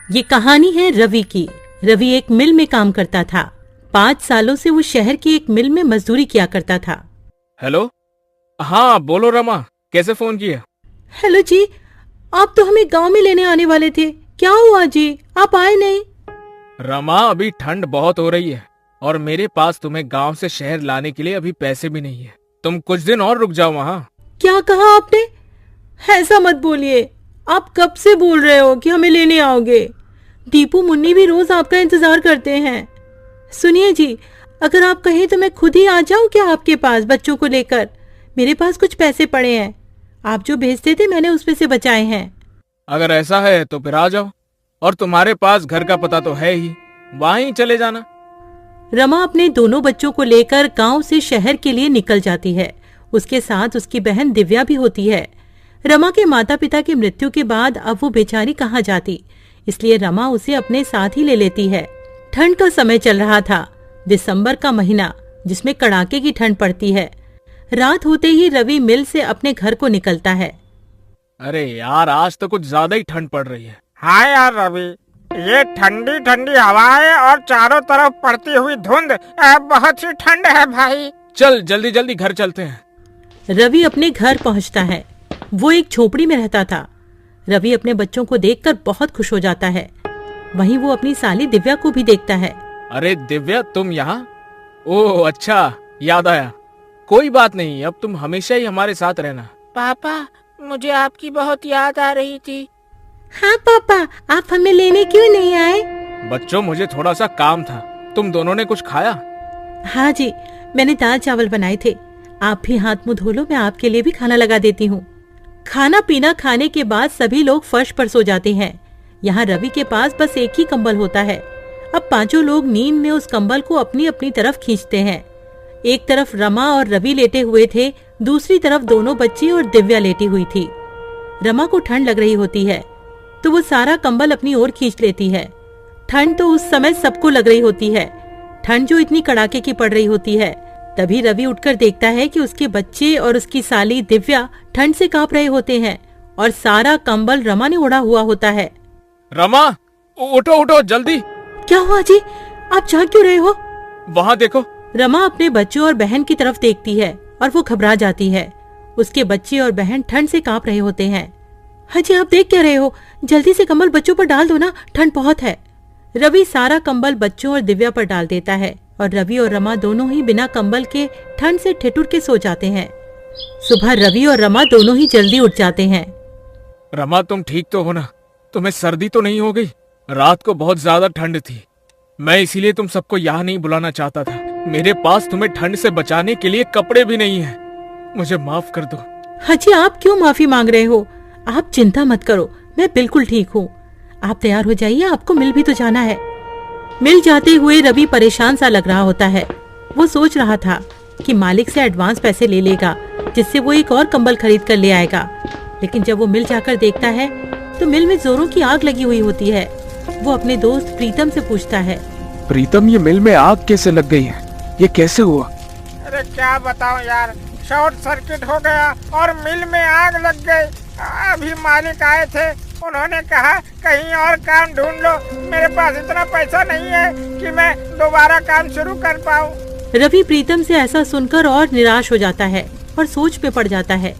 ये कहानी है रवि की। रवि एक मिल में काम करता था। 5 सालों से वो शहर की एक मिल में मजदूरी किया करता था। हेलो, हाँ बोलो रमा, कैसे फोन किया? हेलो जी, आप तो हमें गांव में लेने आने वाले थे, क्या हुआ जी, आप आए नहीं? रमा, अभी ठंड बहुत हो रही है और मेरे पास तुम्हें गांव से शहर लाने के लिए अभी पैसे भी नहीं है। तुम कुछ दिन और रुक जाओ वहाँ। क्या कहा आपने? ऐसा मत बोलिए, आप कब से बोल रहे हो कि हमें लेने आओगे? दीपू मुन्नी भी रोज आपका इंतजार करते हैं। सुनिए जी, अगर आप कहें तो मैं खुद ही आ जाऊं क्या आपके पास बच्चों को लेकर? मेरे पास कुछ पैसे पड़े हैं, आप जो भेजते थे मैंने उसमें से बचाए हैं। अगर ऐसा है तो फिर आ जाओ, और तुम्हारे पास घर का पता तो है ही, वहीं ही चले जाना। रमा अपने दोनों बच्चों को लेकर गांव से शहर के लिए निकल जाती है। उसके साथ उसकी बहन दिव्या भी होती है। रमा के माता पिता की मृत्यु के बाद अब वो बेचारी कहाँ जाती, इसलिए रमा उसे अपने साथ ही ले लेती है। ठंड का समय चल रहा था, दिसंबर का महीना, जिसमें कड़ाके की ठंड पड़ती है। रात होते ही रवि मिल से अपने घर को निकलता है। अरे यार, आज तो कुछ ज्यादा ही ठंड पड़ रही है। हाँ यार रवि, ये ठंडी ठंडी हवाएं और चारों तरफ पड़ती हुई धुंध, बहुत ही ठंड है भाई। चल जल्दी जल्दी घर चलते हैं। रवि अपने घर पहुंचता है। वो एक झोपड़ी में रहता था। रवि अपने बच्चों को देखकर बहुत खुश हो जाता है। वहीं वो अपनी साली दिव्या को भी देखता है। अरे दिव्या, तुम यहाँ? ओह अच्छा, याद आया। कोई बात नहीं, अब तुम हमेशा ही हमारे साथ रहना। पापा, मुझे आपकी बहुत याद आ रही थी। हाँ पापा, आप हमें लेने क्यों नहीं आए? बच्चों, मुझे थोड़ा सा काम था। तुम दोनों ने कुछ खाया? हाँ जी, मैंने दाल चावल बनाए थे। आप भी हाथ मुंह धो लो, मैं आपके लिए भी खाना लगा देती हूँ। खाना पीना खाने के बाद सभी लोग फर्श पर सो जाते हैं। यहाँ रवि के पास बस एक ही कंबल होता है। अब पांचों लोग नींद में उस कंबल को अपनी अपनी तरफ खींचते हैं। एक तरफ रमा और रवि लेटे हुए थे, दूसरी तरफ दोनों बच्ची और दिव्या लेटी हुई थी। रमा को ठंड लग रही होती है तो वो सारा कंबल अपनी ओर खींच लेती है। ठंड तो उस समय सबको लग रही होती है, ठंड जो इतनी कड़ाके की पड़ रही होती है। तभी रवि उठकर देखता है कि उसके बच्चे और उसकी साली दिव्या ठंड से कांप रहे होते हैं और सारा कंबल रमा ने ओढ़ा हुआ होता है। रमा, उठो उठो जल्दी। क्या हुआ जी, आप जाग क्यों रहे हो? वहाँ देखो। रमा अपने बच्चों और बहन की तरफ देखती है और वो घबरा जाती है। उसके बच्चे और बहन ठंड से कांप रहे होते हैं। हाँ जी, आप देख क्या रहे हो? जल्दी से कंबल बच्चों पर डाल दो ना, ठंड बहुत है। रवि सारा कंबल बच्चों और दिव्या पर डाल देता है और रवि और रमा दोनों ही बिना कंबल के ठंड से ठिठुर के सो जाते हैं। सुबह रवि और रमा दोनों ही जल्दी उठ जाते हैं। रमा, तुम ठीक तो हो ना? तुम्हें सर्दी तो नहीं हो गई? रात को बहुत ज्यादा ठंड थी, मैं इसीलिए तुम सबको यहाँ नहीं बुलाना चाहता था। मेरे पास तुम्हें ठंड से बचाने के लिए कपड़े भी नहीं है, मुझे माफ कर दो। हाँ जी, आप क्यों माफी मांग रहे हो? आप चिंता मत करो, मैं बिल्कुल ठीक हूँ। आप तैयार हो जाइए, आपको मिल भी तो जाना है। मिल जाते हुए रवि परेशान सा लग रहा होता है। वो सोच रहा था कि मालिक से एडवांस पैसे ले लेगा, जिससे वो एक और कंबल खरीद कर ले आएगा। लेकिन जब वो मिल जाकर देखता है तो मिल में जोरों की आग लगी हुई होती है। वो अपने दोस्त प्रीतम से पूछता है, प्रीतम, ये मिल में आग कैसे लग गई है? ये कैसे हुआ? अरे क्या बताऊं यार, शॉर्ट सर्किट हो गया और मिल में आग लग गई। अभी मालिक आए थे, उन्होंने कहा कहीं और काम ढूंढ लो। मेरे पास इतना पैसा नहीं है कि मैं दोबारा काम शुरू कर पाऊं। रवि प्रीतम से ऐसा सुनकर और निराश हो जाता है और सोच में पड़ जाता है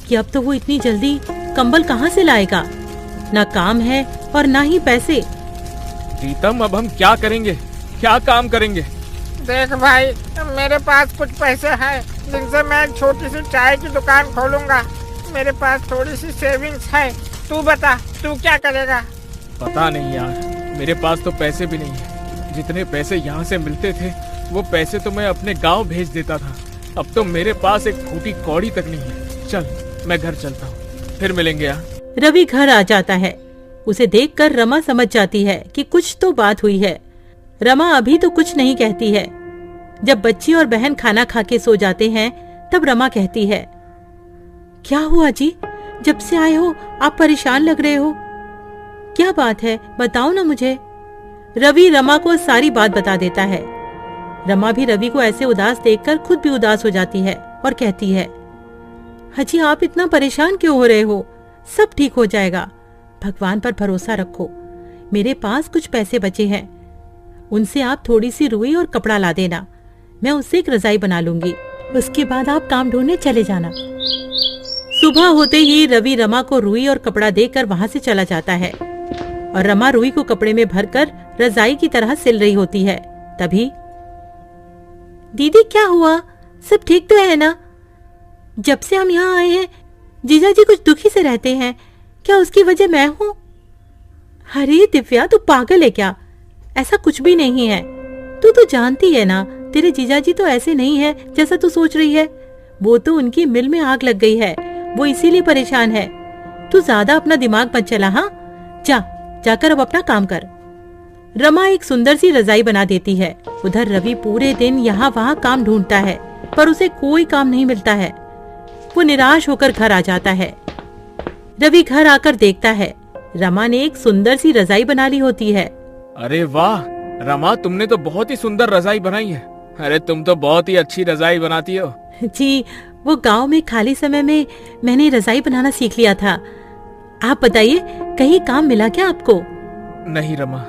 कि अब तो वो इतनी जल्दी कंबल कहाँ से लाएगा। ना काम है और ना ही पैसे। प्रीतम, अब हम क्या करेंगे, क्या काम करेंगे? देख भाई, मेरे पास कुछ पैसे हैं जिनसे मैं एक छोटी सी चाय की दुकान खोलूंगा। मेरे पास थोड़ी सी सेविंग्स है। तू बता, तू क्या करेगा? पता नहीं यार, मेरे पास तो पैसे भी नहीं है। जितने पैसे यहाँ से मिलते थे वो पैसे तो मैं अपने गांव भेज देता था। अब तो मेरे पास एक फूटी कौड़ी तक नहीं है। चल, मैं घर चलता हूँ, फिर मिलेंगे यार। रवि घर आ जाता है। उसे देखकर रमा समझ जाती है कि कुछ तो बात हुई है। रमा अभी तो कुछ नहीं कहती है। जब बच्ची और बहन खाना खा के सो जाते हैं तब रमा कहती है, क्या हुआ जी, जब से आए हो आप परेशान लग रहे हो, क्या बात है, बताओ ना मुझे। रवि रमा को सारी बात बता देता है। रमा भी रवि को ऐसे उदास देखकर खुद भी उदास हो जाती है और कहती है, हाजी आप इतना परेशान क्यों हो रहे हो, सब ठीक हो जाएगा, भगवान पर भरोसा रखो। मेरे पास कुछ पैसे बचे हैं, उनसे आप थोड़ी सी रुई और कपड़ा ला देना। मैं उससे एक रजाई बना लूंगी, उसके बाद आप काम ढूंढने चले जाना। सुबह होते ही रवि रमा को रुई और कपड़ा देकर वहां से चला जाता है और रमा रुई को कपड़े में भरकर रजाई की तरह सिल रही होती है। तभी, दीदी क्या हुआ, सब ठीक तो है ना? जब से हम यहाँ आए हैं जीजा जी कुछ दुखी से रहते हैं, क्या उसकी वजह मैं हूँ? अरे दिव्या, तू पागल है क्या? ऐसा कुछ भी नहीं है। तू तो जानती है ना, तेरे जीजा जी तो ऐसे नहीं है जैसा तू सोच रही है। वो तो उनकी मिल में आग लग गई है, वो इसीलिए परेशान है। तू ज्यादा अपना दिमाग मत चला। हाँ, जाकर अब अपना काम कर। रमा एक सुंदर सी रजाई बना देती है। उधर रवि पूरे दिन यहाँ वहाँ काम ढूंढता है, पर उसे कोई काम नहीं मिलता है। वो निराश होकर घर आ जाता है। रवि घर आकर देखता है रमा ने एक सुंदर सी रजाई बना ली होती है। अरे वाह रमा, तुमने तो बहुत ही सुंदर रजाई बनाई है। अरे तुम तो बहुत ही अच्छी रजाई बनाती हो। जी, वो गांव में खाली समय में मैंने रजाई बनाना सीख लिया था। आप बताइए, कहीं काम मिला क्या आपको? नहीं रमा,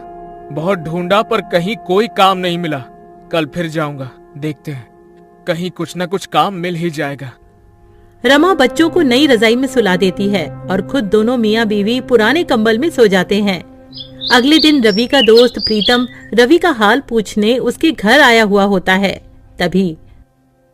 बहुत ढूंढा पर कहीं कोई काम नहीं मिला। कल फिर जाऊंगा, देखते हैं, कहीं कुछ न कुछ काम मिल ही जाएगा। रमा बच्चों को नई रजाई में सुला देती है और खुद दोनों मियाँ बीवी पुराने कंबल में सो जाते हैं। अगले दिन रवि का दोस्त प्रीतम रवि का हाल पूछने उसके घर आया हुआ होता है। तभी,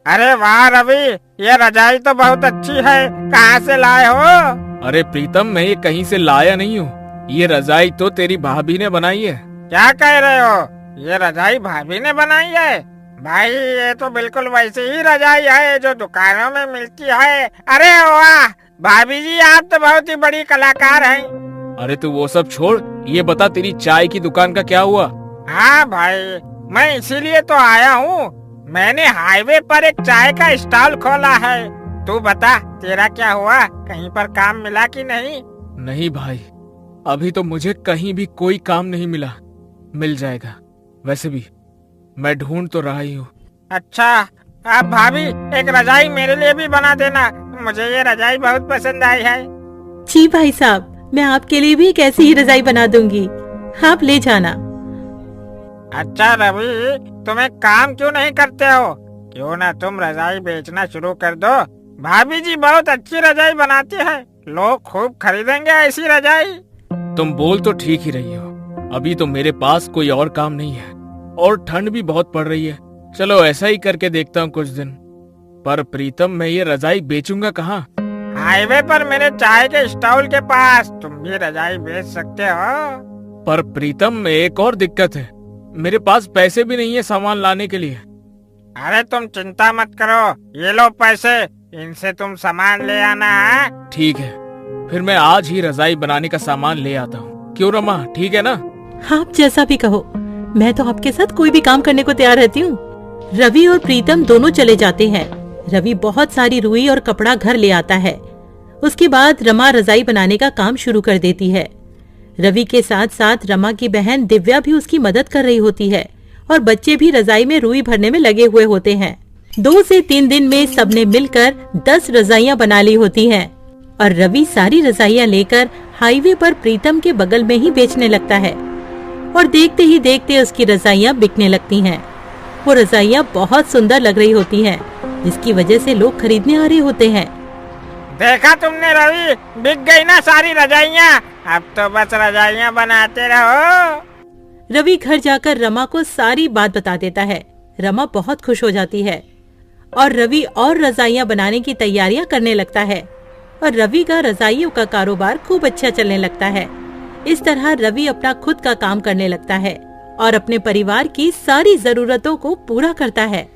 अरे वाह रवि, ये रजाई तो बहुत अच्छी है, कहाँ से लाए हो? अरे प्रीतम, मैं ये कहीं से लाया नहीं हूँ। ये रजाई तो तेरी भाभी ने बनाई है। क्या कह रहे हो? ये रजाई भाभी ने बनाई है? भाई, ये तो बिल्कुल वैसी ही रजाई है जो दुकानों में मिलती है। अरे वाह भाभी जी, आप तो बहुत ही बड़ी कलाकार हैं। अरे तू वो सब छोड़, ये बता तेरी चाय की दुकान का क्या हुआ? हाँ भाई, मैं इसीलिए तो आया हूँ। मैंने हाईवे पर एक चाय का स्टॉल खोला है। तू बता, तेरा क्या हुआ? कहीं पर काम मिला कि नहीं? नहीं भाई, अभी तो मुझे कहीं भी कोई काम नहीं मिला। मिल जाएगा, वैसे भी मैं ढूंढ तो रहा ही हूँ। अच्छा, आप भाभी एक रजाई मेरे लिए भी बना देना, मुझे ये रजाई बहुत पसंद आई है। जी भाई साहब, मैं आपके लिए भी एक ऐसी ही रजाई बना दूंगी, आप ले जाना। अच्छा रवि, तुम एक काम क्यों नहीं करते हो? क्यों ना तुम रजाई बेचना शुरू कर दो। भाभी जी बहुत अच्छी रजाई बनाती है, लोग खूब खरीदेंगे ऐसी रजाई। तुम बोल तो ठीक ही रही हो, अभी तो मेरे पास कोई और काम नहीं है और ठंड भी बहुत पड़ रही है। चलो ऐसा ही करके देखता हूँ कुछ दिन। पर प्रीतम, मैं ये रजाई बेचूंगा कहाँ? हाईवे पर मेरे चाय के स्टॉल के पास तुम भी रजाई बेच सकते हो। पर प्रीतम, एक और दिक्कत है, मेरे पास पैसे भी नहीं है सामान लाने के लिए। अरे तुम चिंता मत करो, ये लो पैसे, इनसे तुम सामान ले आना है। ठीक है, फिर मैं आज ही रजाई बनाने का सामान ले आता हूँ। क्यों रमा, ठीक है ना? आप जैसा भी कहो, मैं तो आपके साथ कोई भी काम करने को तैयार रहती हूँ। रवि और प्रीतम दोनों चले जाते हैं। रवि बहुत सारी रुई और कपड़ा घर ले आता है। उसके बाद रमा रजाई बनाने का काम शुरू कर देती है। रवि के साथ साथ रमा की बहन दिव्या भी उसकी मदद कर रही होती है और बच्चे भी रजाई में रुई भरने में लगे हुए होते हैं। 2 से 3 दिन में सबने मिलकर 10 रजाइयां बना ली होती हैं और रवि सारी रजाइयां लेकर हाईवे पर प्रीतम के बगल में ही बेचने लगता है और देखते ही देखते उसकी रजाइयां बिकने लगती हैं। वो रजाइयां बहुत सुंदर लग रही होती हैं, जिसकी वजह से लोग खरीदने आ रहे होते हैं। देखा तुमने रवि, बिक गई ना सारी रजाइयाँ। अब तो बस रजाइयाँ बनाते रहो। रवि घर जाकर रमा को सारी बात बता देता है। रमा बहुत खुश हो जाती है और रवि और रजाइयां बनाने की तैयारियां करने लगता है और रवि का रजाइयों का कारोबार खूब अच्छा चलने लगता है। इस तरह रवि अपना खुद का काम करने लगता है और अपने परिवार की सारी जरूरतों को पूरा करता है।